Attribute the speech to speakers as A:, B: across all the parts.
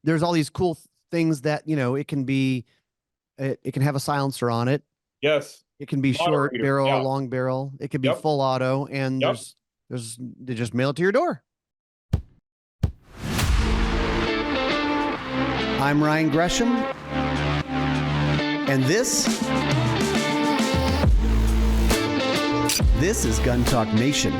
A: there's all these cool things that, it can be, it can have a silencer on it.
B: Yes.
A: It can be short
B: Moderator.
A: barrel,
B: Yeah.
A: long barrel. It could be
B: Yep.
A: full auto, and
B: Yep.
A: they just mail it to your door. I'm Ryan Gresham, and this is Gun Talk Nation.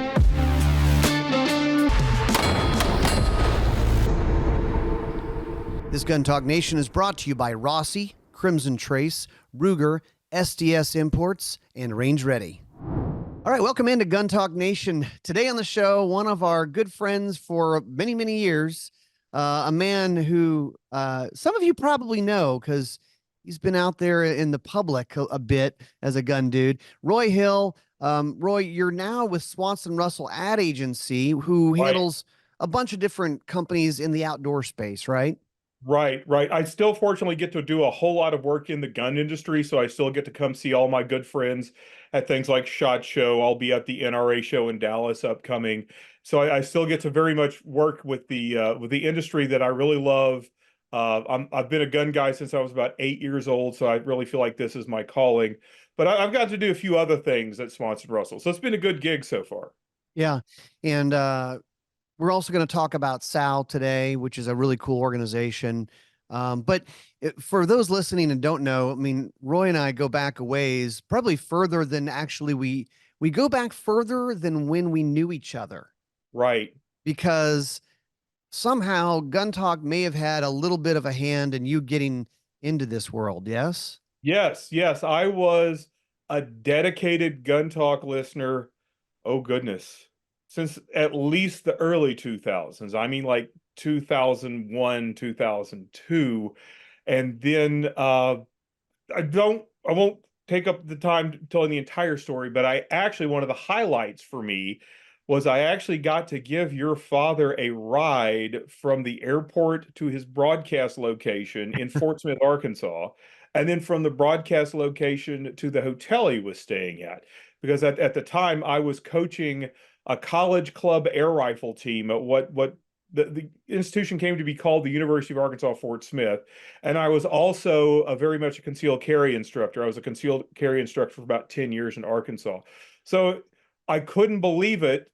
A: This Gun Talk Nation is brought to you by Rossi, Crimson Trace, Ruger, SDS Imports, and Range Ready. All right, welcome into Gun Talk Nation. Today on the show, one of our good friends for many, many years, a man who some of you probably know because he's been out there in the public a bit as a gun dude. Roy Hill. Roy, you're now with Swanson Russell Ad Agency, who handles a bunch of different companies in the outdoor space, right?
B: Right. I still fortunately get to do a whole lot of work in the gun industry, so I still get to come see all my good friends at things like SHOT Show. I'll be at the NRA show in Dallas upcoming. So I still get to very much work with the industry that I really love. I've been a gun guy since I was about 8 years old, so I really feel like this is my calling. But I've got to do a few other things at Swanson Russell, so it's been a good gig so far.
A: Yeah. And we're also going to talk about SOWW today, which is a really cool organization. But for those listening and don't know, I mean, Roy and I go back a ways, probably further than actually we go back further than when we knew each other.
B: Right.
A: Because somehow Gun Talk may have had a little bit of a hand in you getting into this world. Yes.
B: Yes. I was a dedicated Gun Talk listener. Oh, goodness. Since at least the early 2000s. I mean, like 2001, 2002. And then I won't take up the time telling the entire story, but one of the highlights for me was I actually got to give your father a ride from the airport to his broadcast location in Fort Smith, Arkansas, and then from the broadcast location to the hotel he was staying at. Because at the time I was coaching a college club air rifle team at what the institution came to be called the University of Arkansas Fort Smith. And I was also very much a concealed carry instructor. I was a concealed carry instructor for about 10 years in Arkansas. So I couldn't believe it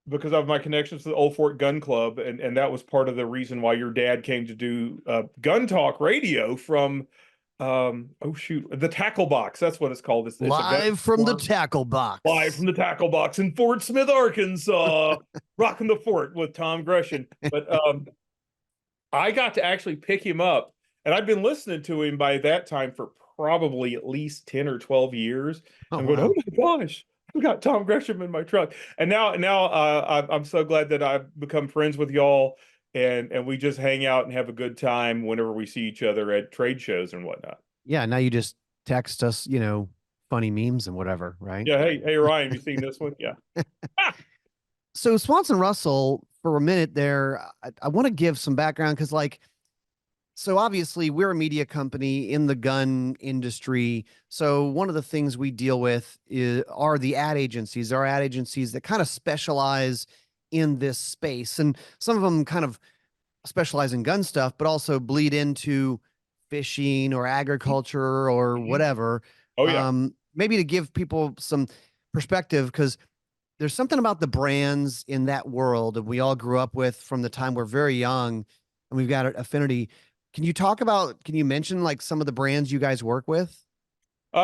B: because of my connections to the Old Fort Gun Club. And that was part of the reason why your dad came to do Gun Talk Radio from, the Tackle Box. That's what it's called. It's
A: Live from the Tackle Box.
B: Live from the Tackle Box in Fort Smith, Arkansas. Rocking the fort with Tom Gresham. But I got to actually pick him up, and I've been listening to him by that time for probably at least 10 or 12 years. I'm going, oh my gosh, I've got Tom Gresham in my truck. And now I'm so glad that I've become friends with y'all, and we just hang out and have a good time whenever we see each other at trade shows and whatnot.
A: Yeah, now you just text us, funny memes and whatever, right?
B: Yeah, hey Ryan, have you seen this one? Yeah.
A: So Swanson Russell, for a minute there, I want to give some background because, so obviously we're a media company in the gun industry. So one of the things we deal with are the ad agencies. There are ad agencies that kind of specialize in this space, and some of them kind of specialize in gun stuff, but also bleed into fishing or agriculture or whatever.
B: Oh yeah.
A: Maybe to give people some perspective, because there's something about the brands in that world that we all grew up with from the time we're very young, and we've got an affinity. Can you mention like some of the brands you guys work with?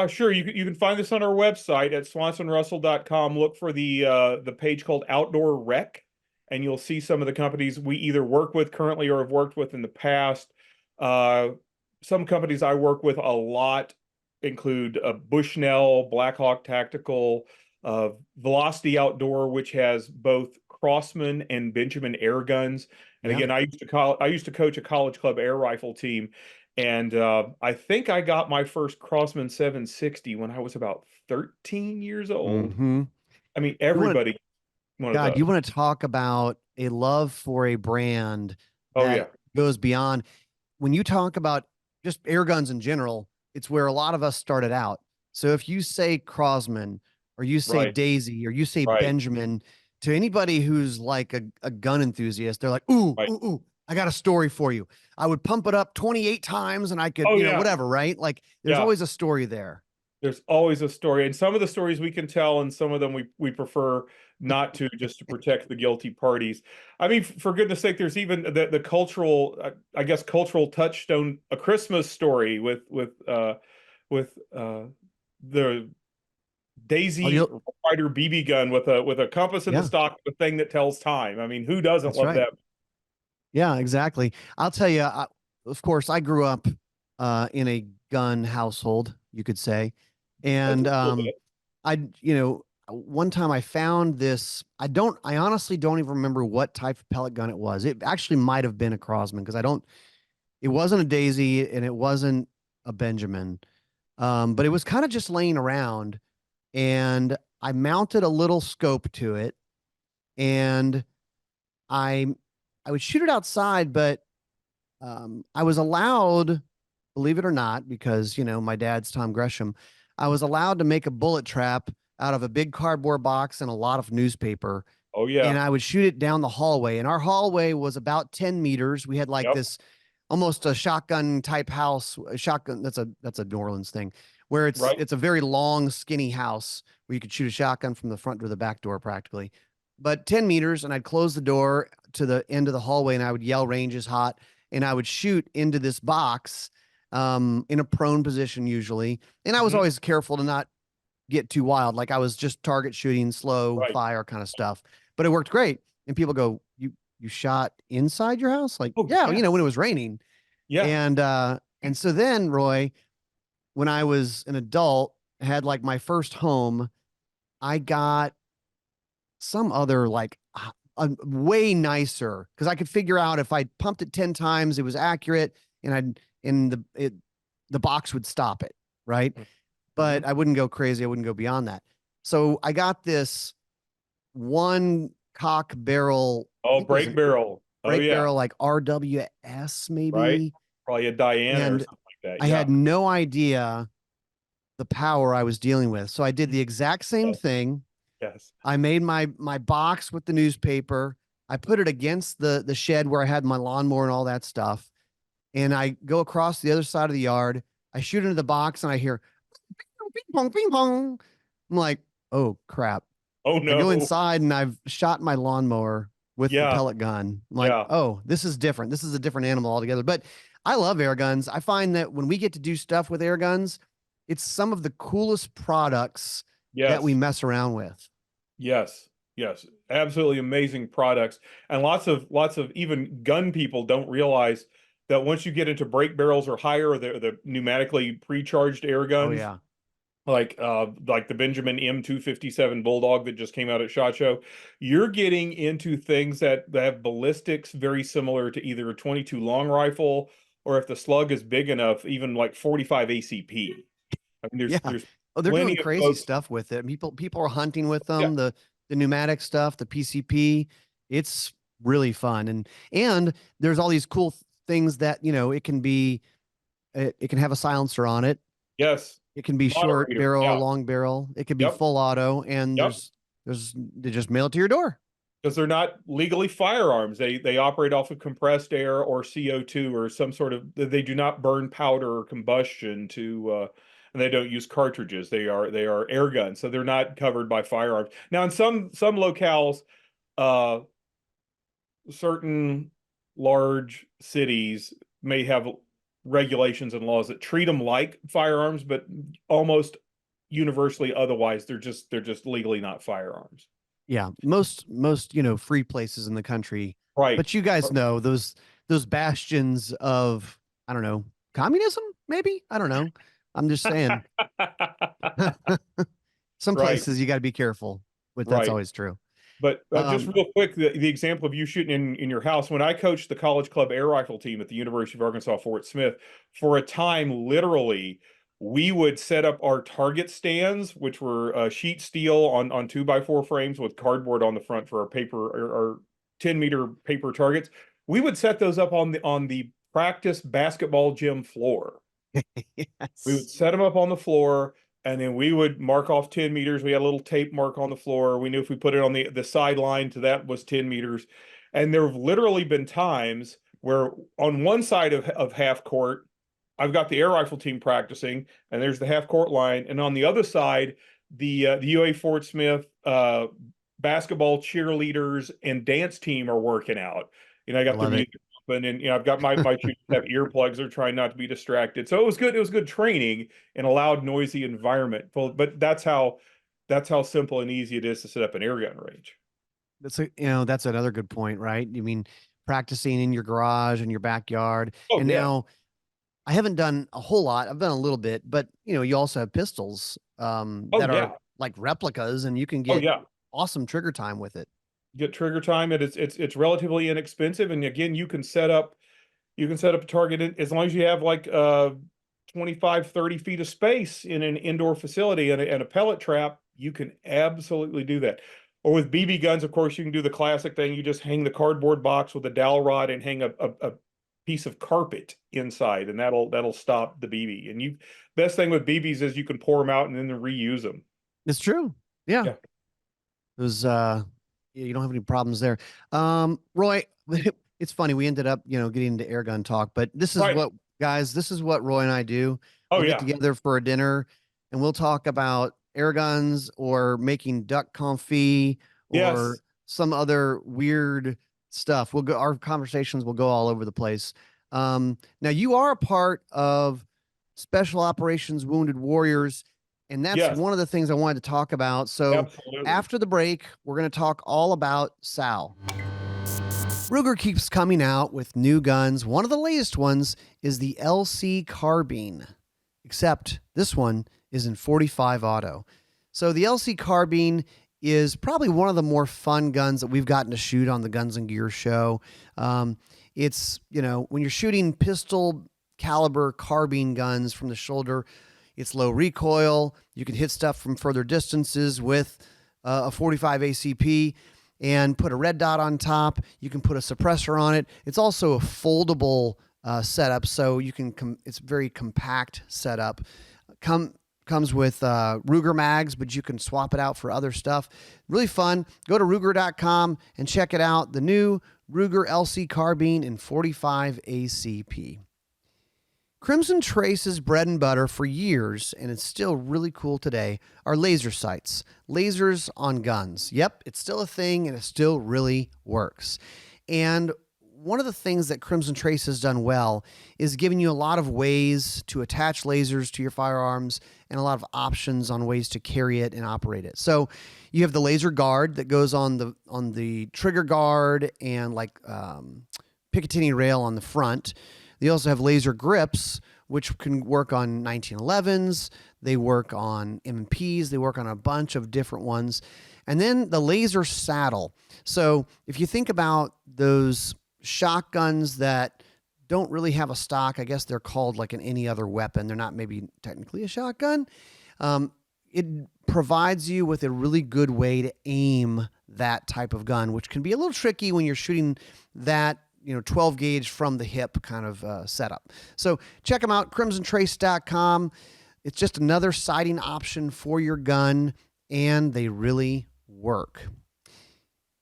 B: Sure. You can find this on our website at swansonrussell.com. Look for the page called Outdoor Rec, and you'll see some of the companies we either work with currently or have worked with in the past. Some companies I work with a lot include Bushnell, Blackhawk Tactical, Velocity Outdoor, which has both Crossman and Benjamin air guns. And again, I used to coach a college club air rifle team, and I think I got my first Crossman 760 when I was about 13 years old.
A: Mm-hmm.
B: I mean, everybody.
A: You want to talk about a love for a brand that goes beyond. When you talk about just air guns in general, it's where a lot of us started out. So if you say Crossman or you say Daisy or you say Benjamin, to anybody who's like a gun enthusiast, they're like, ooh, I got a story for you. I would pump it up 28 times and I could,
B: Oh
A: you know,
B: yeah,
A: whatever, right? Like there's
B: yeah.
A: always a story there.
B: There's always a story, and some of the stories we can tell, and some of them we prefer not to, just to protect the guilty parties. I mean, for goodness sake, there's even the cultural, I guess, cultural touchstone, A Christmas Story with the
A: Oh,
B: Daisy Rider BB gun with a compass in the
A: yeah,
B: stock, the thing that tells time. I mean, who doesn't
A: that's
B: love
A: right.
B: that?
A: Yeah, exactly. I'll tell you, of course, I grew up in a gun household, you could say.
B: That's a
A: And
B: little bit.
A: one time I found this. I honestly don't even remember what type of pellet gun it was. It actually might have been a Crosman because it wasn't a Daisy and it wasn't a Benjamin. But it was kind of just laying around and I mounted a little scope to it and I I would shoot it outside, but I was allowed, believe it or not, because my dad's Tom Gresham, I was allowed to make a bullet trap out of a big cardboard box and a lot of newspaper,
B: Oh
A: and
B: yeah.
A: I would shoot it down the hallway. And our hallway was about 10 meters. We had like
B: Yep.
A: this almost a shotgun type house. A shotgun, that's a New Orleans thing, where it's
B: Right.
A: it's a very long, skinny house where you could shoot a shotgun from the front to the back door practically. But 10 meters, and I'd close the door to the end of the hallway and I would yell range is hot, and I would shoot into this box in a prone position usually. And I was
B: Hmm.
A: always careful to not get too wild. Like I was just target shooting, slow
B: Right.
A: fire kind of stuff. But it worked great. And people go, you shot inside your house? Like,
B: Oh
A: yeah,
B: yeah.
A: when it was raining.
B: Yeah.
A: And so then, Roy, when I was an adult, had like my first home, I got some other like way nicer because I could figure out if I pumped it 10 times, it was accurate and I'd in the box would stop it, right?
B: Hmm.
A: But I wouldn't go crazy. I wouldn't go beyond that. So I got this one cock barrel, I
B: Oh,
A: think it was
B: break
A: an
B: barrel. Oh
A: break
B: yeah.
A: barrel, like RWS
B: Right.
A: maybe.
B: Probably a Diana or
A: And
B: something like that.
A: I
B: Yeah.
A: had no idea the power I was dealing with. So I did
B: Mm.
A: the exact same
B: Oh,
A: thing.
B: yes.
A: I made my box with the newspaper. I put it against the shed where I had my lawnmower and all that stuff. And I go across the other side of the yard. I shoot into the box and I hear ping pong, ping pong. I'm like, oh crap.
B: Oh
A: I go
B: no.
A: inside and I've shot my lawnmower with the
B: Yeah.
A: pellet gun. I'm like,
B: Yeah.
A: oh, this is different. This is a different animal altogether. But I love air guns. I find that when we get to do stuff with air guns, it's some of the coolest products that we
B: Yes.
A: mess around with.
B: Yes. Yes. Absolutely amazing products. And lots of even gun people don't realize that once you get into break barrels or higher, the pneumatically pre-charged air
A: Oh
B: guns,
A: yeah.
B: like the Benjamin M257 Bulldog that just came out at SHOT Show, you're getting into things that have ballistics very similar to either a 22 long rifle, or if the slug is big enough, even like 45 ACP. I mean,
A: Yeah.
B: there's
A: Oh, they're doing
B: plenty of
A: crazy
B: folks.
A: stuff with it. People are hunting with
B: Yeah.
A: them. The pneumatic stuff, the PCP. It's really fun. And there's all these cool things that, it can be it can have a silencer on it.
B: Yes.
A: It can be short
B: Moderator.
A: barrel,
B: Yeah.
A: long barrel. It could be
B: Yep.
A: full auto, and
B: Yep.
A: there's they just mail it to your door.
B: Because they're not legally firearms. They operate off of compressed air or CO2 or some sort of. They do not burn powder or combustion and they don't use cartridges. They are air guns, so they're not covered by firearms. Now, in some locales, uh, certain large cities may have regulations and laws that treat them like firearms, but almost universally otherwise, they're just legally not firearms.
A: Yeah, most free places in the country,
B: Right.
A: but you guys know those bastions of, I don't know, communism. Maybe, I don't know. I'm just saying. Some
B: Right.
A: places you got to be careful with. That's
B: Right.
A: always true.
B: But just
A: Um,
B: real quick, the example of you shooting in your house, when I coached the college club air rifle team at the University of Arkansas Fort Smith, for a time, literally, we would set up our target stands, which were sheet steel on 2x4 frames with cardboard on the front for our paper or 10-meter paper targets. We would set those up on the practice basketball gym floor. We would
A: yes.
B: set them up on the floor, and then we would mark off 10 meters. We had a little tape mark on the floor. We knew if we put it on the sideline to that was 10 meters. And there have literally been times where on one side of half court, I've got the air rifle team practicing, and there's the half court line, and on the other side, the UA Fort Smith basketball cheerleaders and dance team are working out. I got their
A: Love it.
B: music open, and I've got my students have earplugs. They're trying not to be distracted. So it was good. It was good training in a loud, noisy environment. But that's how simple and easy it is to set up an air gun range.
A: That's another good point, right? I mean, practicing in your garage, in your backyard.
B: Oh,
A: And
B: yeah.
A: now I haven't done a whole lot. I've done a little bit, but you also have pistols that
B: yeah.
A: are like replicas, and you can
B: Oh,
A: get
B: yeah.
A: awesome trigger time with it.
B: Get trigger time. It's relatively inexpensive. And again, you can set up a target as long as you have like 25, 30 feet of space in an indoor facility and a pellet trap. You can absolutely do that. Or with BB guns, of course, you can do the classic thing. You just hang the cardboard box with a dowel rod and hang a piece of carpet inside, and that'll stop the BB. And best thing with BBs is you can pour them out and then reuse them.
A: It's true. Yeah.
B: Yeah.
A: It was you don't have any problems there. Roy, it's funny. We ended up, getting into air gun talk, but this is this is what Roy and I do.
B: Oh,
A: We'll
B: yeah.
A: get together for a dinner and we'll talk about air guns or making duck confit or
B: Yes.
A: some other weird stuff. Our conversations will go all over the place. Now you are a part of Special Operations Wounded Warriors, and that's one of the things I wanted to talk about. So
B: Absolutely.
A: after the break, we're going to talk all about SOWW. Ruger keeps coming out with new guns. One of the latest ones is the LC carbine, except this one is in 45 auto. So the LC carbine is probably one of the more fun guns that we've gotten to shoot on the Guns and Gear show. It's, when you're shooting pistol caliber carbine guns from the shoulder, it's low recoil. You can hit stuff from further distances with a 45 ACP and put a red dot on top. You can put a suppressor on it. It's also a foldable setup, so you can. It's very compact setup. Comes with Ruger mags, but you can swap it out for other stuff. Really fun. Go to Ruger.com and check it out. The new Ruger LC carbine in 45 ACP. Crimson Trace's bread and butter for years, and it's still really cool today, are laser sights. Lasers on guns. Yep, it's still a thing, and it still really works. And one of the things that Crimson Trace has done well is giving you a lot of ways to attach lasers to your firearms and a lot of options on ways to carry it and operate it. So you have the laser guard that goes on the trigger guard and like Picatinny rail on the front. They also have laser grips, which can work on 1911s. They work on M&Ps. They work on a bunch of different ones. And then the laser saddle. So if you think about those shotguns that don't really have a stock, I guess they're called like any other weapon. They're not maybe technically a shotgun. It provides you with a really good way to aim that type of gun, which can be a little tricky when you're shooting that 12 gauge from the hip kind of setup. So check them out, crimsontrace.com. It's just another sighting option for your gun, and they really work.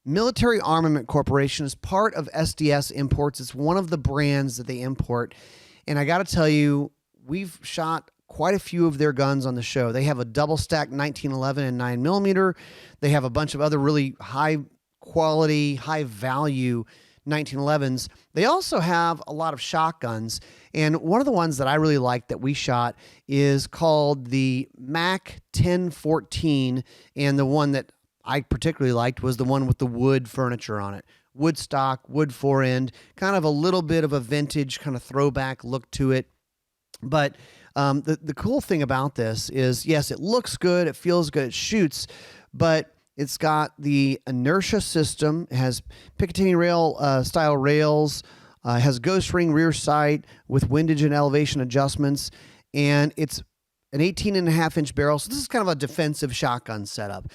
A: Military Armament Corporation is part of SDS Imports. It's one of the brands that they import. And I got to tell you, we've shot quite a few of their guns on the show. They have a double stack 1911 and 9mm. They have a bunch of other really high quality, high value 1911s. They also have a lot of shotguns. And one of the ones that I really like that we shot is called the Mac 1014. And the one that I particularly liked was the one with the wood furniture on it. Wood stock, wood forend, kind of a little bit of a vintage kind of throwback look to it. But the cool thing about this is, yes, it looks good, it feels good, it shoots, but it's got the inertia system. It has Picatinny rail style rails, has ghost ring rear sight with windage and elevation adjustments, and it's an 18.5-inch barrel. So this is kind of a defensive shotgun setup.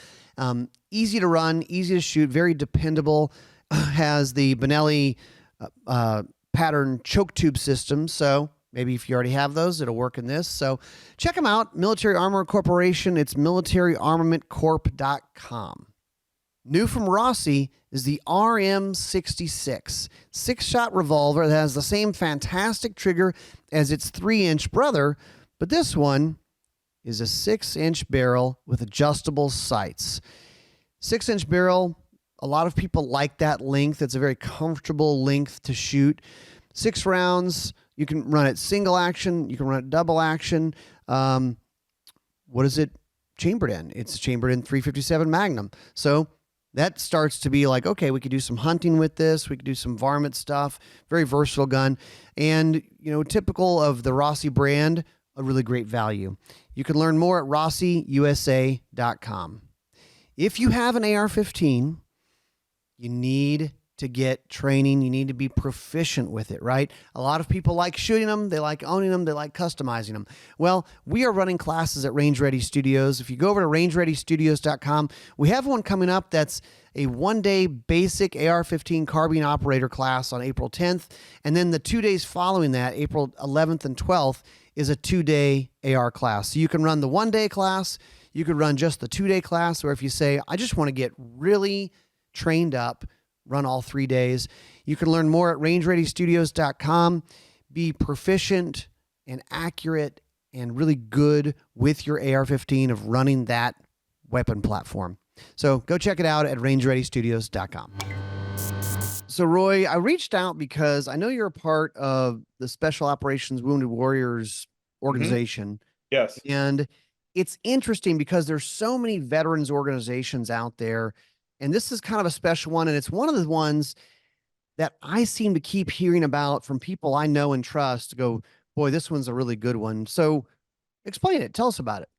A: Easy to run, easy to shoot, very dependable. Has the Benelli pattern choke tube system. So maybe if you already have those, it'll work in this. So check them out. Military Armor Corporation. It's militaryaarmamentcorp.com. New from Rossi is the RM66, 6-shot revolver that has the same fantastic trigger as its 3-inch brother, but this one is a 6-inch barrel with adjustable sights. 6-inch barrel, a lot of people like that length. It's a very comfortable length to shoot. 6 rounds, you can run it single action, you can run it double action. What is it chambered in? It's chambered in .357 Magnum. So that starts to be like, okay, we could do some hunting with this. We could do some varmint stuff. Very versatile gun. And, typical of the Rossi brand, a really great value. You can learn more at rossiusa.com. If you have an AR-15, you need to get training. You need to be proficient with it, right? A lot of people like shooting them. They like owning them. They like customizing them. Well, we are running classes at Range Ready Studios. If you go over to rangereadystudios.com, we have one coming up that's a 1-day basic AR-15 carbine operator class on April 10th. And then the 2 days following that, April 11th and 12th, is a 2-day AR class. So you can run the 1-day class. You could run just the 2-day class. Or if you say, I just want to get really trained up, run all 3 days. You can learn more at rangereadystudios.com. Be proficient and accurate and really good with your AR-15 of running that weapon platform. So go check it out at rangereadystudios.com. So Roy, I reached out because I know you're a part of the Special Operations Wounded Warriors organization.
B: Yes.
A: And it's interesting because there's so many veterans organizations out there. And this is kind of a special one. And it's one of the ones that I seem to keep hearing about from people I know and trust. Go, boy, this one's a really good one. So explain it. Tell us about it.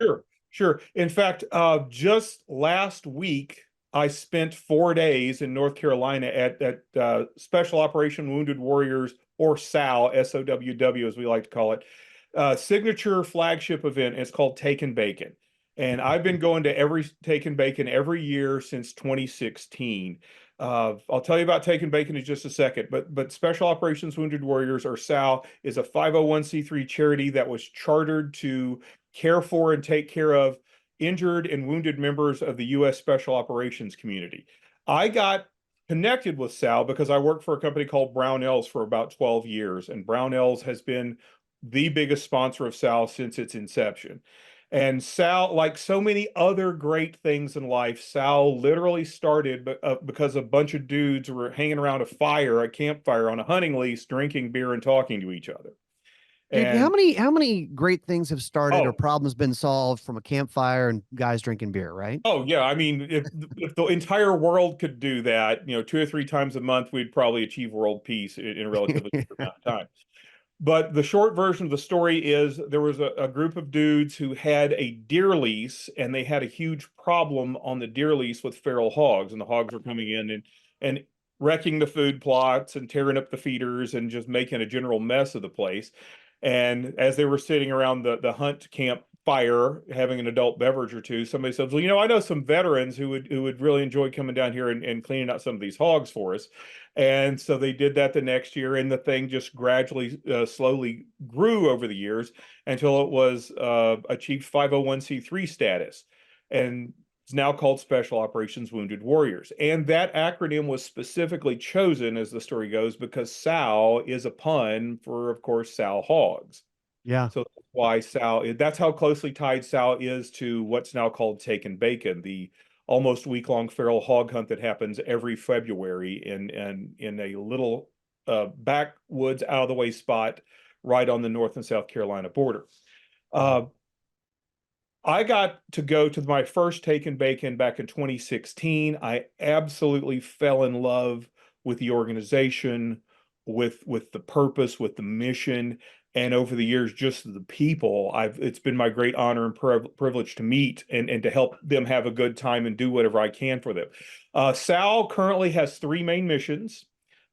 B: Sure. In fact, just last week, I spent 4 days in North Carolina at Special Operation Wounded Warriors, or SOW, SOWW, as we like to call it, signature flagship event. It's called Takin Bacon. And I've been going to every Takin Bacon every year since 2016. I'll tell you about Takin Bacon in just a second, but Special Operations Wounded Warriors, or SOW, is a 501c3 charity that was chartered to care for and take care of injured and wounded members of the U.S. Special Operations community. I got connected with SOW because I worked for a company called Brownells for about 12 years, and Brownells has been the biggest sponsor of SOW since its inception. And SOW, like so many other great things in life, SOW literally started because a bunch of dudes were hanging around a campfire on a hunting lease, drinking beer and talking to each other.
A: Dude,
B: And
A: how many great things have started or
B: oh,
A: problems been solved from a campfire and guys drinking beer, right?
B: oh yeah, I mean, if the entire world could do that, 2 or 3 times a month, we'd probably achieve world peace in a relatively short amount of time. But the short version of the story is there was a group of dudes who had a deer lease, and they had a huge problem on the deer lease with feral hogs, and the hogs were coming in and wrecking the food plots and tearing up the feeders and just making a general mess of the place. And as they were sitting around the hunt camp fire, having an adult beverage or two, somebody said, well, I know some veterans who would really enjoy coming down here and cleaning out some of these hogs for us. And so they did that the next year, and the thing just gradually, slowly grew over the years until it was achieved 501c3 status. And it's now called Special Operations Wounded Warriors. And that acronym was specifically chosen, as the story goes, because SOW is a pun for, of course, sow hogs.
A: Yeah.
B: So that's why SOW, that's how closely tied SOW is to what's now called Takin Bacon, the almost week-long feral hog hunt that happens every February in a little backwoods, out-of-the-way spot right on the North and South Carolina border. I got to go to my first Takin Bacon back in 2016. I absolutely fell in love with the organization, with the purpose, with the mission, and over the years, just the people. It's been my great honor and privilege to meet and to help them have a good time and do whatever I can for them. SOW currently has 3 main missions.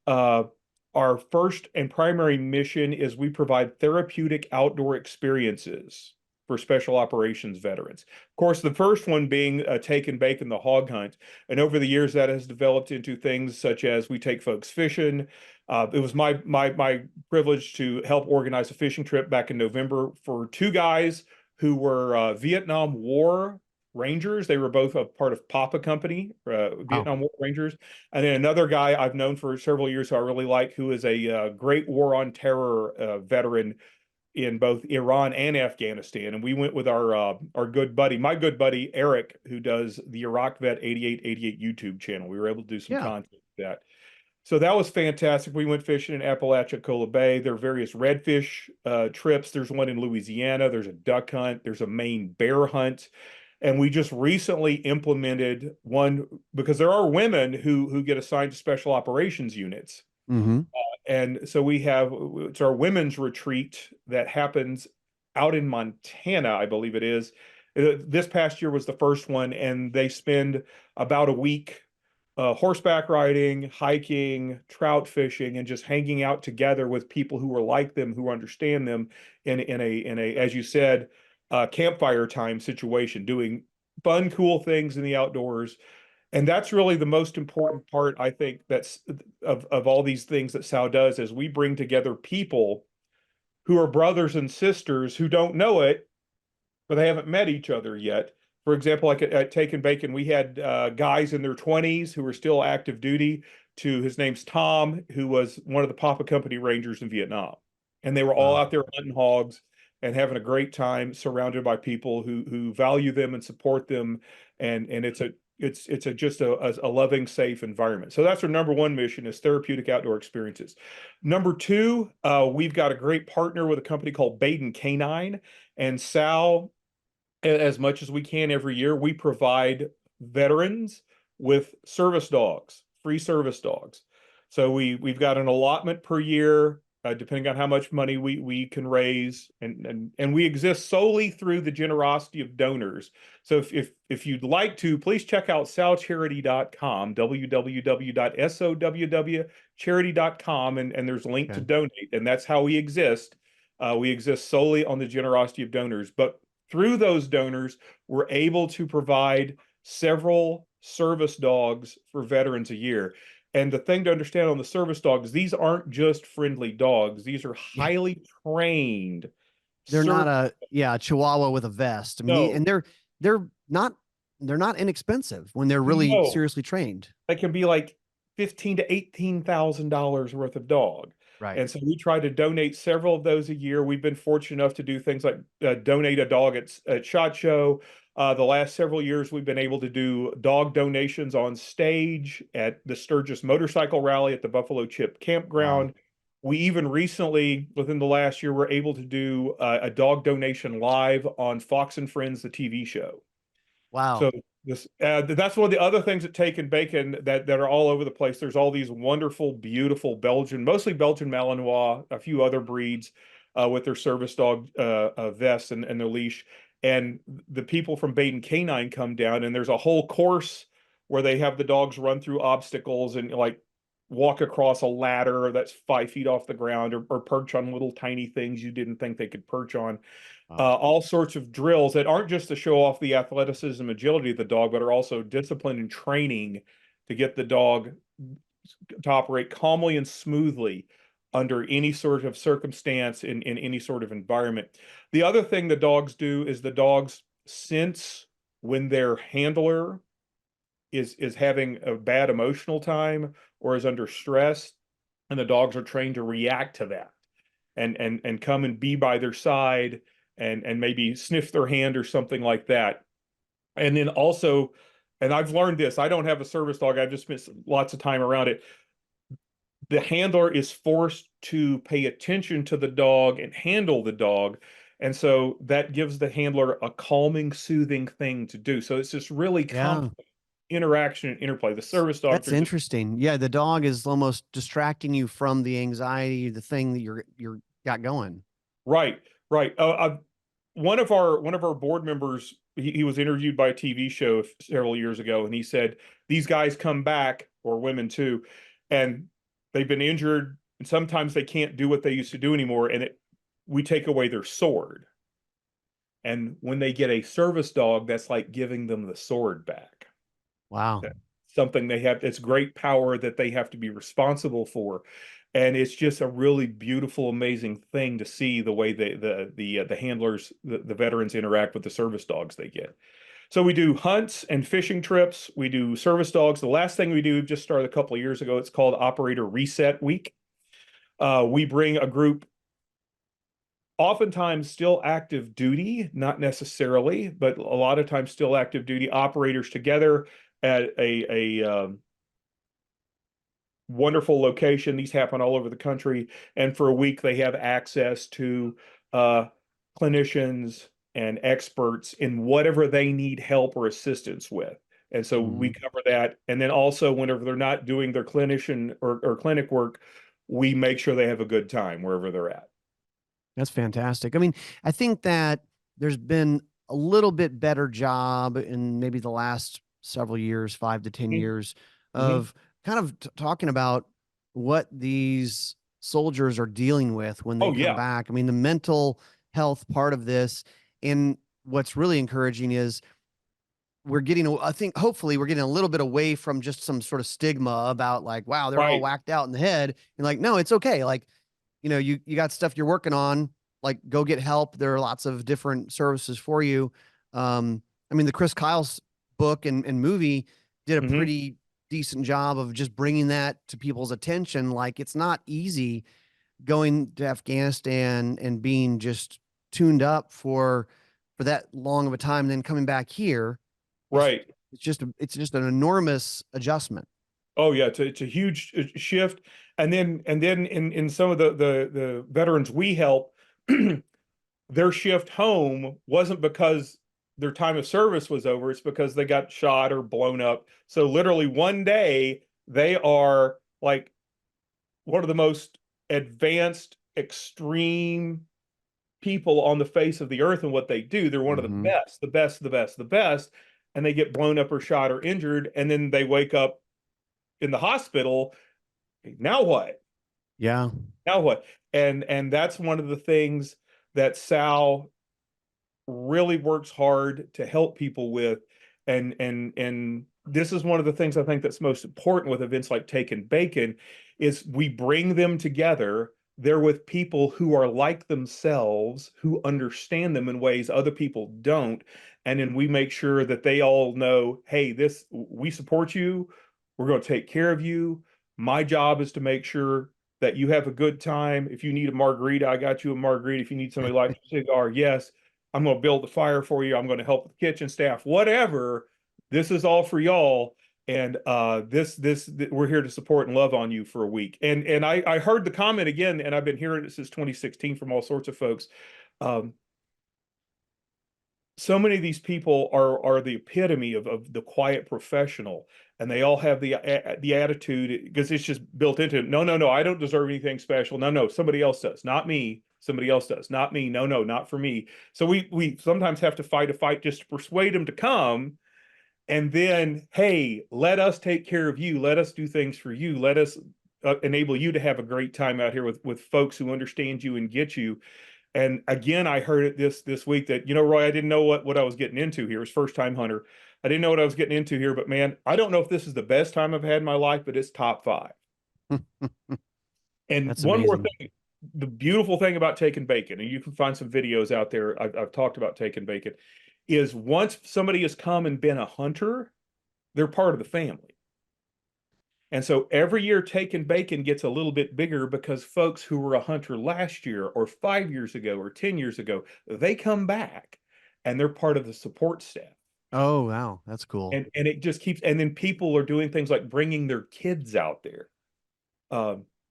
B: Our first and primary mission is we provide therapeutic outdoor experiences for special operations veterans. Of course, the first one being Takin Bacon, the hog hunt. And over the years, that has developed into things such as we take folks fishing. It was my privilege to help organize a fishing trip back in November for 2 guys who were Vietnam War Rangers. They were both a part of Papa Company,
A: Wow.
B: Vietnam War Rangers. And then another guy I've known for several years who I really like, who is a Great War on Terror veteran in both Iran and Afghanistan. And we went with our good buddy, my good buddy Eric, who does the Iraq Vet 8888 YouTube channel. We were able to do some
A: Yeah.
B: content with that. So that was fantastic. We went fishing in Apalachicola Bay. There are various redfish trips. There's one in Louisiana. There's a duck hunt. There's a Maine bear hunt. And we just recently implemented one because there are women who get assigned to special operations units.
A: Mm-hmm.
B: And so it's our women's retreat that happens out in Montana, I believe it is. This past year was the first one, and they spend about a week horseback riding, hiking, trout fishing, and just hanging out together with people who are like them, who understand them in a as you said, campfire time situation, doing fun, cool things in the outdoors. And that's really the most important part, I think, that's of all these things that SOW does, is we bring together people who are brothers and sisters who don't know it, but they haven't met each other yet. For example, like at Takin Bacon, we had guys in their 20s who were still active duty, to his name's Tom, who was one of the Papa Company Rangers in Vietnam. And they were all
A: Wow.
B: out there hunting hogs and having a great time, surrounded by people who value them and support them. And it's just a loving, safe environment. So that's our number one mission, is therapeutic outdoor experiences. Number two, we've got a great partner with a company called Baden Canine, and Sal, as much as we can every year, we provide veterans with service dogs, free service dogs. So we've got an allotment per year, depending on how much money we can raise, and we exist solely through the generosity of donors. So if you'd like to, please check out sowcharity.com, www.sowwcharity.com, and there's a link to
A: Okay.
B: donate, and that's how we exist. We exist solely on the generosity of donors, but through those donors, we're able to provide several service dogs for veterans a year. And the thing to understand on the service dogs, these aren't just friendly dogs. These are
A: Yeah.
B: highly trained
A: They're not
B: service.
A: a Chihuahua with a vest. I mean,
B: No,
A: and they're not they're not inexpensive when they're really
B: no,
A: seriously trained.
B: that can be like $15,000 to $18,000 worth of dog.
A: Right.
B: And so we try to donate several of those a year. We've been fortunate enough to do things like donate a dog at SHOT Show. The last several years, we've been able to do dog donations on stage at the Sturgis Motorcycle Rally at the Buffalo Chip
A: Wow.
B: Campground. We even recently, within the last year, were able to do a dog donation live on Fox and Friends, the TV show.
A: Wow.
B: So that's one of the other things that Takin Bacon that are all over the place. There's all these wonderful, beautiful Belgian, mostly Belgian Malinois, a few other breeds with their service dog vests and their leash. And the people from Baden Canine come down, and there's a whole course where they have the dogs run through obstacles and like walk across a ladder that's 5 feet off the ground, or perch on little tiny things you didn't think they could perch on.
A: Wow.
B: All sorts of drills that aren't just to show off the athleticism, agility of the dog, but are also discipline and training to get the dog to operate calmly and smoothly under any sort of circumstance in any sort of environment. The other thing the dogs do is the dogs sense when their handler is having a bad emotional time or is under stress, and the dogs are trained to react to that and come and be by their side and maybe sniff their hand or something like that. And then also, and I've learned this, I don't have a service dog, I've just spent lots of time around it. The handler is forced to pay attention to the dog and handle the dog. And so that gives the handler a calming, soothing thing to do. So it's just really
A: Yeah.
B: complex interaction and interplay. The service dogs
A: That's
B: are just
A: interesting. Yeah, the dog is almost distracting you from the anxiety, the thing that you're got going.
B: right, right. One of our board members, he was interviewed by a TV show several years ago, and he said these guys come back, or women too, and they've been injured, and sometimes they can't do what they used to do anymore, and we take away their sword. And when they get a service dog, that's like giving them the sword back.
A: Wow.
B: Something they have, it's great power that they have to be responsible for. And it's just a really beautiful, amazing thing to see the way the handlers, the veterans interact with the service dogs they get. So we do hunts and fishing trips. We do service dogs. The last thing we do just started a couple of years ago. It's called Operator Reset Week. We bring a group, oftentimes still active duty, not necessarily, but a lot of times still active duty operators together at a wonderful location. These happen all over the country. And for a week, they have access to clinicians and experts in whatever they need help or assistance with. And so we cover that. And then also, whenever they're not doing their clinician or clinic work, we make sure they have a good time wherever they're at.
A: That's fantastic. I mean, I think that there's been a little bit better job in maybe the last several years, 5 to 10 years,
B: Mm-hmm.
A: of kind of talking about what these soldiers are dealing with when they
B: Oh,
A: come
B: yeah.
A: back. I mean, the mental health part of this. And what's really encouraging is we're getting, I think, hopefully, we're getting a little bit away from just some sort of stigma about like, wow, they're all
B: Right.
A: whacked out in the head. And like, no, it's okay. Like, you got stuff you're working on, like go get help. There are lots of different services for you. I mean, the Chris Kyle's book and movie did a
B: Mm-hmm.
A: pretty decent job of just bringing that to people's attention. Like, it's not easy going to Afghanistan and being just tuned up for that long of a time, and then coming back here. It's
B: Right.
A: it's just an enormous adjustment.
B: Oh yeah, it's a huge shift. And then in some of the veterans we help, their shift home wasn't because their time of service was over. It's because they got shot or blown up. So literally one day they are like one of the most advanced, extreme people on the face of the earth in what they do. They're one of the
A: Mm-hmm.
B: best, the best, the best, the best, and they get blown up or shot or injured, and then they wake up in the hospital. Now what?
A: Yeah.
B: Now what? And that's one of the things that Sal really works hard to help people with. And this is one of the things I think that's most important with events like Takin Bacon is we bring them together. They're with people who are like themselves, who understand them in ways other people don't. And then we make sure that they all know, hey, this we support you. We're going to take care of you. My job is to make sure that you have a good time. If you need a margarita, I got you a margarita. If you need somebody like a cigar, yes. I'm going to build the fire for you. I'm going to help with the kitchen staff, whatever. This is all for y'all. And we're here to support and love on you for a week. And I heard the comment again, and I've been hearing it since 2016 from all sorts of folks. Um, so many of these people are the epitome of the quiet professional, and they all have the attitude because it's just built into it. No, no, no, I don't deserve anything special. No, no, somebody else does, not me. Somebody else does, not me. No, no, not for me. So we sometimes have to fight a fight just to persuade them to come, and then hey, let us take care of you. Let us do things for you. Let us enable you to have a great time out here with folks who understand you and get you. And again, I heard it this week that, Roy, I didn't know what I was getting into here. It's first time hunter. I didn't know what I was getting into here, but man, I don't know if this is the best time I've had in my life, but it's top five. And
A: That's
B: one more
A: amazing.
B: thing, the beautiful thing about Taking Bacon, and you can find some videos out there. I've talked about Taking Bacon, is once somebody has come and been a hunter, they're part of the family. And so every year, Taking Bacon gets a little bit bigger because folks who were a hunter last year or 5 years ago or 10 years ago, they come back and they're part of the support staff.
A: Oh, wow. That's cool.
B: And it just keeps, and then people are doing things like bringing their kids out there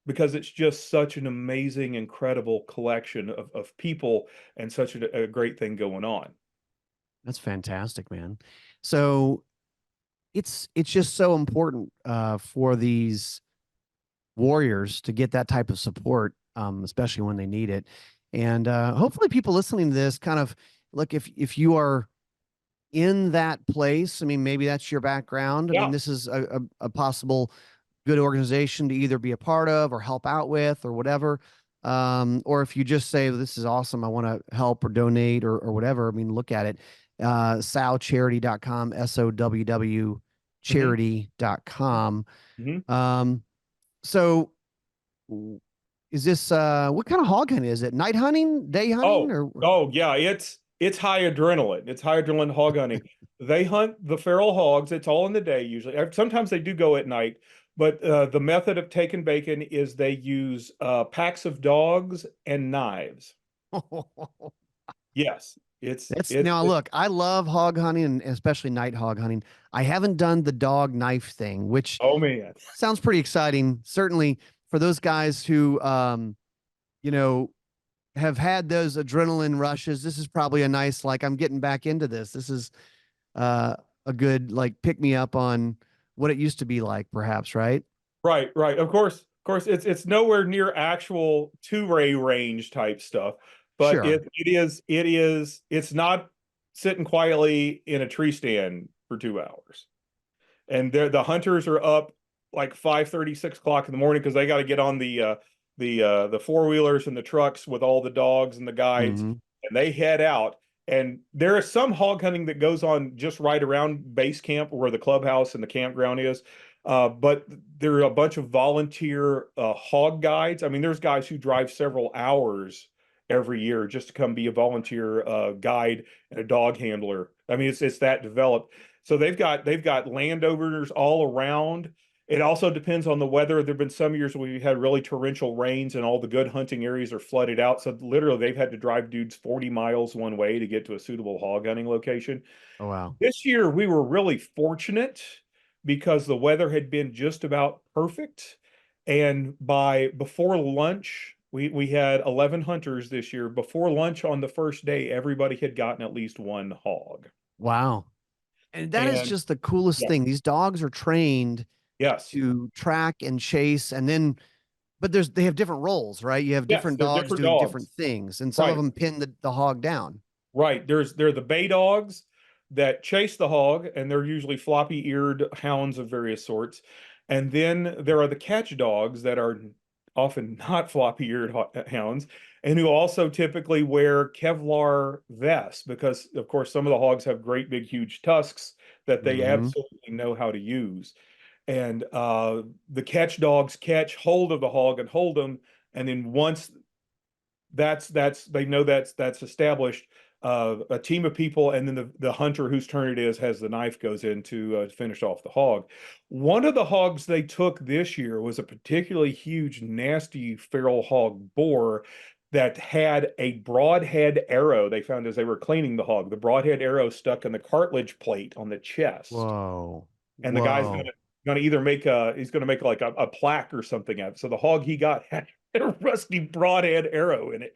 B: because it's just such an amazing, incredible collection of people and such a great thing going on.
A: That's fantastic, man. So it's just so important for these warriors to get that type of support, especially when they need it. And hopefully people listening to this kind of look, if you are in that place, I mean, maybe that's your background. I mean,
B: Yeah.
A: this is a possible good organization to either be a part of or help out with or whatever. Or if you just say, this is awesome, I want to help or donate or whatever, I mean, look at it. SOWWcharity.com, SOWW
B: Mm-hmm.
A: charity.com.
B: Mm-hmm.
A: So is this what kind of hog hunt is it? Night hunting, day hunting,
B: Oh,
A: or
B: oh yeah, it's high adrenaline. It's high adrenaline hog hunting. they hunt the feral hogs. It's all in the day usually. Sometimes they do go at night, but the method of taking bacon is they use packs of dogs and knives. Yes,
A: That's now look, I love hog hunting and especially night hog hunting. I haven't done the dog knife thing, which
B: oh man.
A: sounds pretty exciting. Certainly for those guys who you know, have had those adrenaline rushes. This is probably a nice like I'm getting back into this. This is uh a good like pick me up on what it used to be like, perhaps, right?
B: Right, right. Of course, it's nowhere near actual two-ray range type stuff, but
A: Sure.
B: it's not sitting quietly in a tree stand for 2 hours. And the hunters are up like 5:30, 6 o'clock in the morning because they got to get on the four-wheelers and the trucks with all the dogs and the guides,
A: Mm-hmm.
B: and they head out. And there is some hog hunting that goes on just right around base camp where the clubhouse and the campground is. But there are a bunch of volunteer hog guides. I mean, there's guys who drive several hours every year just to come be a volunteer guide and a dog handler. I mean, it's that developed. So they've got landowners all around. It also depends on the weather. There've been some years where we've had really torrential rains and all the good hunting areas are flooded out. So literally they've had to drive dudes 40 miles one way to get to a suitable hog hunting location.
A: Oh wow.
B: This year we were really fortunate because the weather had been just about perfect. And by before lunch, we had 11 hunters this year. Before lunch on the first day, everybody had gotten at least one hog.
A: Wow. And that is
B: And
A: just the coolest
B: yeah,
A: thing. These dogs are trained
B: yes,
A: to track and chase, and then but they have different roles, right? You have
B: yes,
A: different
B: they're
A: dogs
B: different
A: doing different
B: dogs.
A: things, and some of
B: Right.
A: them pin the hog down.
B: Right. There are the bay dogs that chase the hog, and they're usually floppy-eared hounds of various sorts. And then there are the catch dogs that are often not floppy-eared hounds, and who also typically wear Kevlar vests because, of course, some of the hogs have great big huge tusks that they
A: Mm-hmm.
B: absolutely know how to use. And the catch dogs catch hold of the hog and hold them, and then once that's they know that's established. A team of people, and then the hunter whose turn it is has the knife goes in to finish off the hog. One of the hogs they took this year was a particularly huge, nasty feral hog boar that had a broadhead arrow they found as they were cleaning the hog. The broadhead arrow stuck in the cartilage plate on the chest,
A: Whoa.
B: and the guy's
A: Whoa.
B: gonna either make he's gonna make like a plaque or something out of it. So the hog he got had a rusty broadhead arrow in it.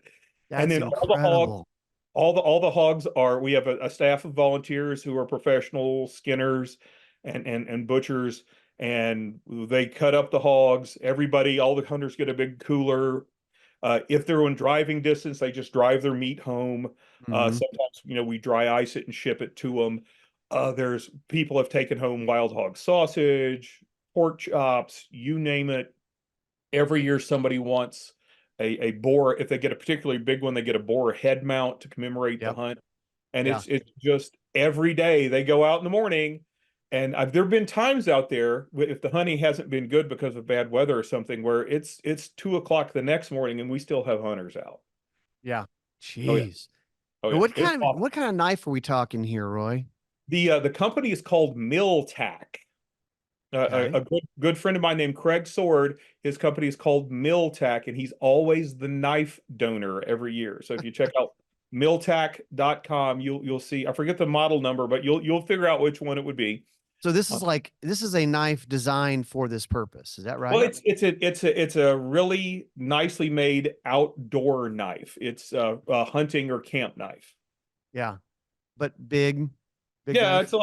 B: And
A: That's
B: then all the hogs,
A: incredible.
B: all the hogs are we have a staff of volunteers who are professional skinners and butchers, and they cut up the hogs. Everybody, all the hunters get a big cooler. If they're in driving distance, they just drive their meat home.
A: Mm-hmm.
B: Sometimes, we dry ice it and ship it to them. There's people have taken home wild hog sausage, pork chops, you name it. Every year somebody wants a boar. If they get a particularly big one, they get a boar head mount to commemorate the
A: Yep.
B: hunt. And
A: Yeah.
B: it's just every day they go out in the morning. And there have been times out there if the hunting hasn't been good because of bad weather or something where it's 2 o'clock the next morning and we still have hunters out.
A: Yeah.
B: Oh yeah.
A: Jeez.
B: Oh
A: Now,
B: yeah.
A: what
B: It's
A: kind of
B: awesome.
A: what kind of knife are we talking here, Roy?
B: The company is called Mill Tack.
A: Okay.
B: A good friend of mine named Craig Sword, his company is called Milltack, and he's always the knife donor every year. So if you check out milltack.com, you'll see, I forget the model number, but you'll figure out which one it would be.
A: So
B: Uh,
A: this is a knife designed for this purpose. Is that
B: well,
A: right?
B: it's a really nicely made outdoor knife. It's a hunting or camp knife.
A: Yeah. But big
B: Yeah,
A: knife.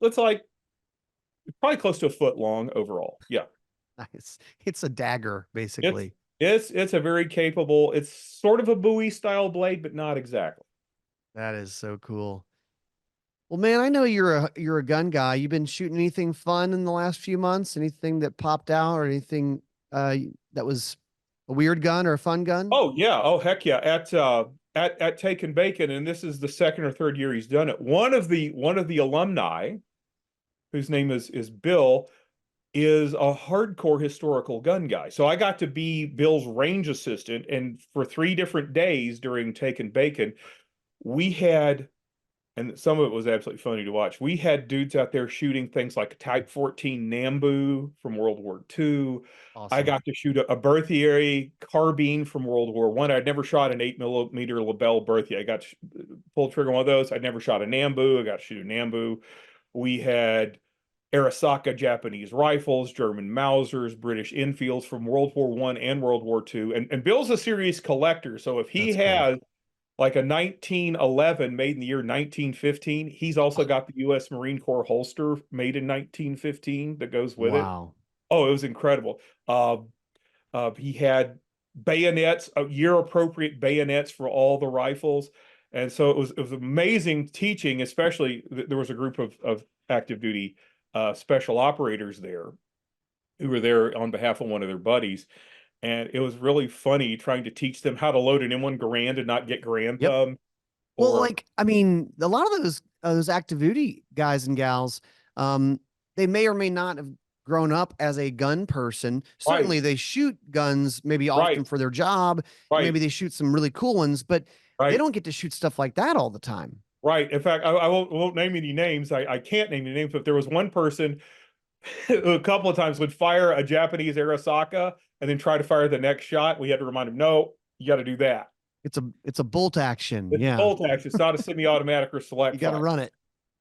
B: it's like probably close to a foot long overall. Yeah.
A: Nice. It's a dagger,
B: It's
A: basically.
B: it's a very capable, it's sort of a Bowie style blade, but not exactly.
A: That is so cool. Well, man, I know you're a gun guy. You been shooting anything fun in the last few months? Anything that popped out or anything uh that was a weird gun or a fun gun?
B: Oh yeah, oh heck yeah. At Takin Bacon, and this is the second or third year he's done it. One of the alumni, whose name is Bill, is a hardcore historical gun guy. So I got to be Bill's range assistant, and for 3 different days during Takin Bacon, we had and some of it was absolutely funny to watch. We had dudes out there shooting things like a Type 14 Nambu from World War II. I
A: Awesome.
B: got to shoot a Berthier carbine from World War One. I'd never shot an 8 millimeter Lebel Berthier. I got to pull the trigger on one of those. I'd never shot a Nambu. I got to shoot a Nambu. We had Arisaka Japanese rifles, German Mausers, British Enfields from World War One and World War Two. And Bill's a serious collector, so if he
A: That's cool.
B: has like a 1911 made in the year 1915. He's also got the U.S. Marine Corps holster made in 1915 that goes with it.
A: Wow.
B: Oh, it was incredible. He had bayonets, year appropriate bayonets for all the rifles. And so it was amazing teaching, especially there was a group of active duty special operators there who were there on behalf of one of their buddies. And it was really funny trying to teach them how to load an M1 Garand and not get Garand
A: Yep.
B: thumb.
A: Well,
B: Or
A: like, I mean, a lot of those active duty guys and gals, um, they may or may not have grown up as a gun person.
B: right,
A: Certainly, they shoot guns maybe
B: right,
A: often for their job, and
B: right,
A: maybe they shoot some really cool ones, but they
B: right,
A: don't get to shoot stuff like that all the time.
B: right. In fact, I won't name any names. I can't name any names, but there was one person who a couple of times would fire a Japanese Arisaka and then try to fire the next shot. We had to remind him, no, you got to do that.
A: It's a bolt action.
B: It's
A: Yeah,
B: bolt action. It's not a semi-automatic or
A: you
B: select
A: got to
B: fire.
A: run it.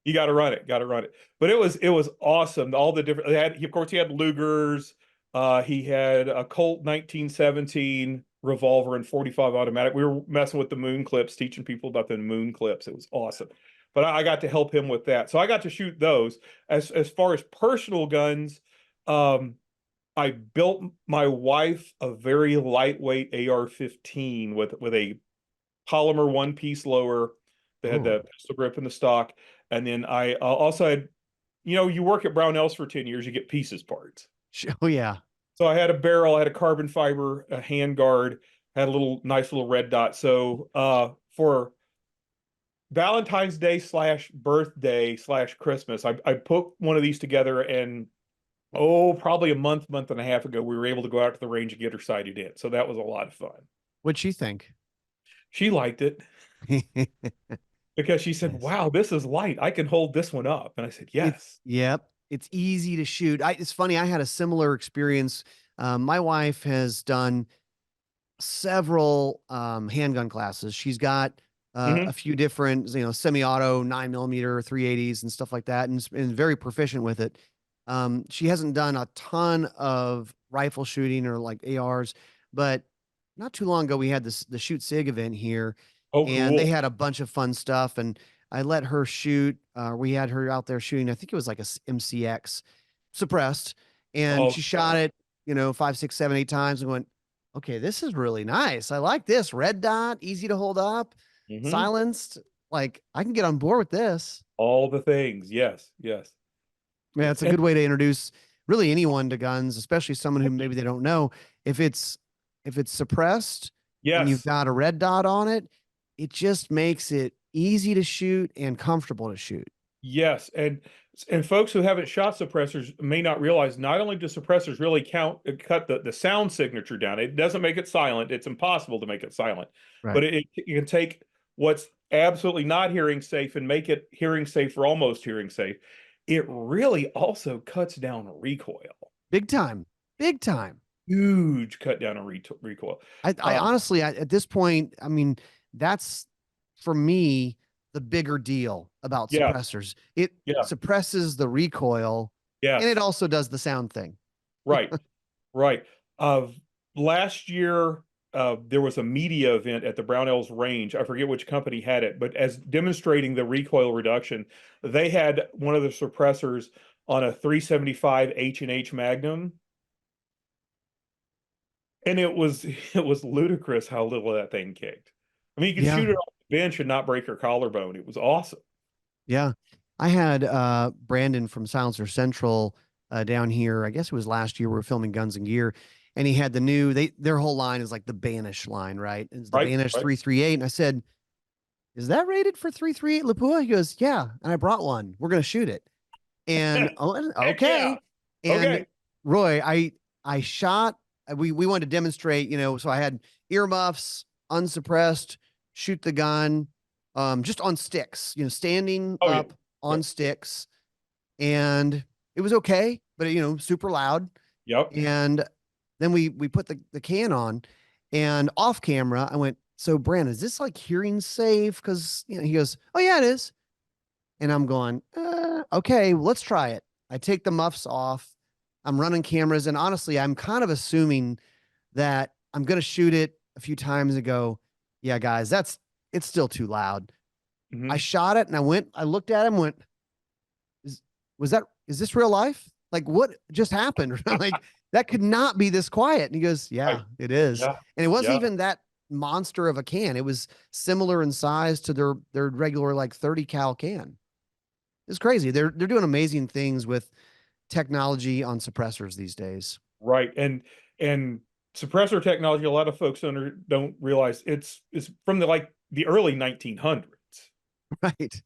B: You got to run it. Got to run it. But it was awesome. All the different. Of course, he had Lugers. He had a Colt 1917 revolver and 45 automatic. We were messing with the moon clips, teaching people about the moon clips. It was awesome. But I got to help him with that. So I got to shoot those. As far as personal guns, um, I built my wife a very lightweight AR-15 with a polymer one-piece lower that had
A: Oh,
B: the pistol grip and the stock. And then I also had, you work at Brownells for 10 years, you get pieces parts.
A: oh yeah.
B: So I had a barrel, I had a carbon fiber, a hand guard, had a nice little red dot. So for Valentine's Day / birthday / Christmas, I put one of these together, and probably a month and a half ago, we were able to go out to the range and get her sighted in. So that was a lot of fun.
A: What'd she think?
B: She liked it because she said,
A: Nice.
B: "Wow, this is light. I can hold this one up." And I said,
A: It's
B: "Yes."
A: yep. It's easy to shoot. It's funny. I had a similar experience. My wife has done several handgun classes. She's got
B: Hmm.
A: a few different, semi-auto 9mm 380s and stuff like that, and very proficient with it. She hasn't done a ton of rifle shooting or like ARs, but not too long ago we had the Shoot Sig event here,
B: Oh,
A: and they
B: cool.
A: had a bunch of fun stuff. And I let her shoot. We had her out there shooting. I think it was like a MCX suppressed, and
B: Oh,
A: she shot it, 5, 6, 7, 8 times, and went, okay, this is really nice. I like this red dot, easy to hold up,
B: hmm.
A: silenced. Like I can get on board with this.
B: All the things. Yes, yes.
A: Yeah, it's a
B: And
A: good way to introduce really anyone to guns, especially someone who maybe they don't know. If it's if it's suppressed and you've
B: yes,
A: got a red dot on it, it just makes it easy to shoot and comfortable to shoot.
B: yes. And folks who haven't shot suppressors may not realize not only do suppressors really cut the sound signature down, it doesn't make it silent. It's impossible to make it silent,
A: Right.
B: but you can take what's absolutely not hearing safe and make it hearing safe or almost hearing safe. It really also cuts down recoil.
A: Big time. Big time.
B: Huge cut down on recoil.
A: I
B: Um,
A: honestly, at this point, I mean, that's for me the bigger deal about
B: yes,
A: suppressors. It
B: yeah,
A: suppresses the recoil and it
B: yes,
A: also does the sound thing.
B: right, right. Uh, Last year, there was a media event at the Brownells Range. I forget which company had it, but as demonstrating the recoil reduction, they had one of the suppressors on a 375 H&H Magnum, and it was ludicrous how little that thing kicked. I mean, you could
A: Yeah.
B: shoot it off the bench and not break your collarbone. It was awesome.
A: Yeah. I had Brandon from Silencer Central down here. I guess it was last year. We were filming Guns and Gear, and he had the new their whole line is like the Banish line, right? It's the
B: Right,
A: Banish
B: right.
A: 338. And I said, is that rated for 338 Lapua? He goes, yeah. And I brought one. We're gonna shoot it. And oh,
B: Heck yeah.
A: okay. And
B: Okay.
A: Roy, I shot. We wanted to demonstrate, so I had earmuffs, unsuppressed, shoot the gun. just on sticks, standing
B: Oh, yeah.
A: up on
B: Yep.
A: sticks, and it was okay, but super loud.
B: Yep.
A: And then we put the can on, and off camera, I went, "So, Brand, is this like hearing safe?" Because he goes, "Oh yeah, it is." And I'm going, "Okay, let's try it." I take the muffs off. I'm running cameras, and honestly, I'm kind of assuming that I'm gonna shoot it a few times and go, "Yeah, guys, it's still too loud." I
B: Hmm.
A: shot it, and I looked at him, went, "Is is this real life? Like, what just happened?" Like, that could not be this quiet. And he goes, "Yeah,
B: Right.
A: it is."
B: Yeah.
A: And it wasn't
B: Yeah.
A: even that monster of a can. It was similar in size to their regular like 30 cal can. It's crazy. They're doing amazing things with technology on suppressors these days.
B: Right. And suppressor technology, a lot of folks don't realize it's from the early 1900s.
A: Right.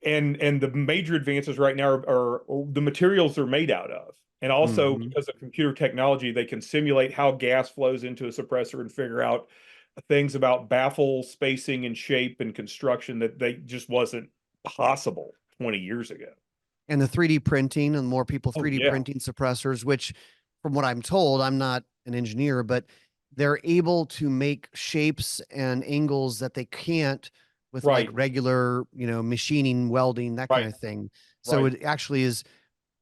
B: And the major advances right now are the materials they're made out of. And also
A: Hmm.
B: because of computer technology, they can simulate how gas flows into a suppressor and figure out things about baffle spacing and shape and construction that they just wasn't possible 20 years ago.
A: And the 3D printing, and more people
B: Oh
A: 3D
B: yeah.
A: printing suppressors, which from what I'm told, I'm not an engineer, but they're able to make shapes and angles that they can't with like
B: Right.
A: regular, machining, welding, that kind
B: Right.
A: of thing. So
B: Right.
A: it actually is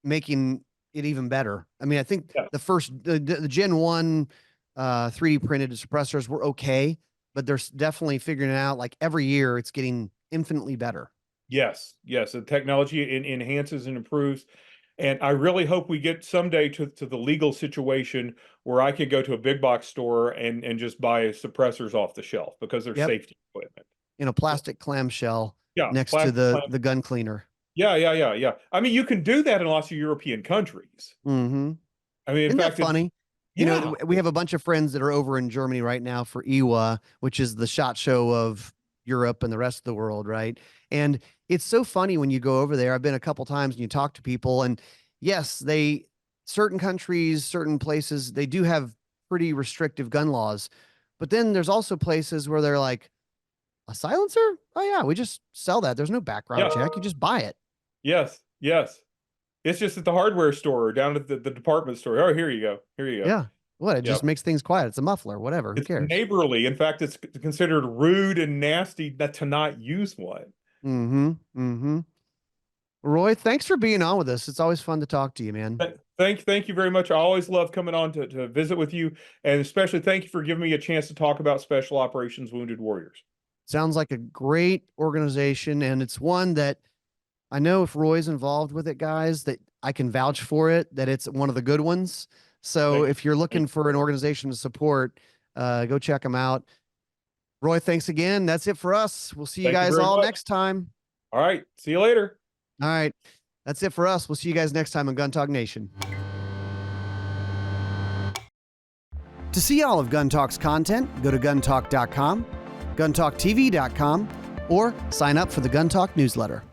A: making it even better. I mean, I think
B: Yeah.
A: the Gen 1 3D printed suppressors were okay, but they're definitely figuring it out. Like every year, it's getting infinitely better.
B: Yes, yes, the technology enhances and improves, and I really hope we get someday to the legal situation where I can go to a big box store and just buy suppressors off the shelf because they're
A: Yep.
B: safety equipment.
A: In a
B: Yeah,
A: plastic clamshell
B: yeah,
A: next to
B: plastic
A: the
B: clamp.
A: the gun cleaner.
B: Yeah, yeah, yeah, yeah. I mean, you can do that in lots of European countries.
A: Hmm.
B: I mean, in
A: Isn't that
B: fact, it's
A: funny?
B: yeah,
A: We have a bunch of friends that are over in Germany right now for EWA, which is the SHOT Show of Europe and the rest of the world, right? And it's so funny when you go over there. I've been a couple times and you talk to people, and yes, certain countries, certain places, they do have pretty restrictive gun laws. But then there's also places where they're like, a silencer? Oh yeah, we just sell that. There's no background
B: yeah,
A: check. You just buy it.
B: yes, yes. It's just at the hardware store or down at the department store. Oh, here you go. Here you go.
A: Yeah. What? It just
B: Yep.
A: makes things quiet. It's a muffler, whatever. Who
B: It's
A: cares?
B: neighborly. In fact, it's considered rude and nasty to not use one.
A: Mm-hmm. Mm-hmm. Roy, thanks for being on with us. It's always fun to talk to you, man.
B: Thank you very much. I always love coming on to visit with you, and especially thank you for giving me a chance to talk about Special Operations Wounded Warriors.
A: Sounds like a great organization, and it's one that I know if Roy's involved with it, guys, that I can vouch for it, that it's one of the good ones. So
B: Thank you.
A: if you're
B: Thank
A: looking for an organization to support, go check them out. Roy, thanks again. That's it for us. We'll see you
B: thank you
A: guys
B: very
A: all
B: much.
A: next time.
B: All right. See you later.
A: All right. That's it for us. We'll see you guys next time on Gun Talk Nation. To see all of Gun Talk's content, go to guntalk.com, guntalktv.com, or sign up for the Gun Talk newsletter.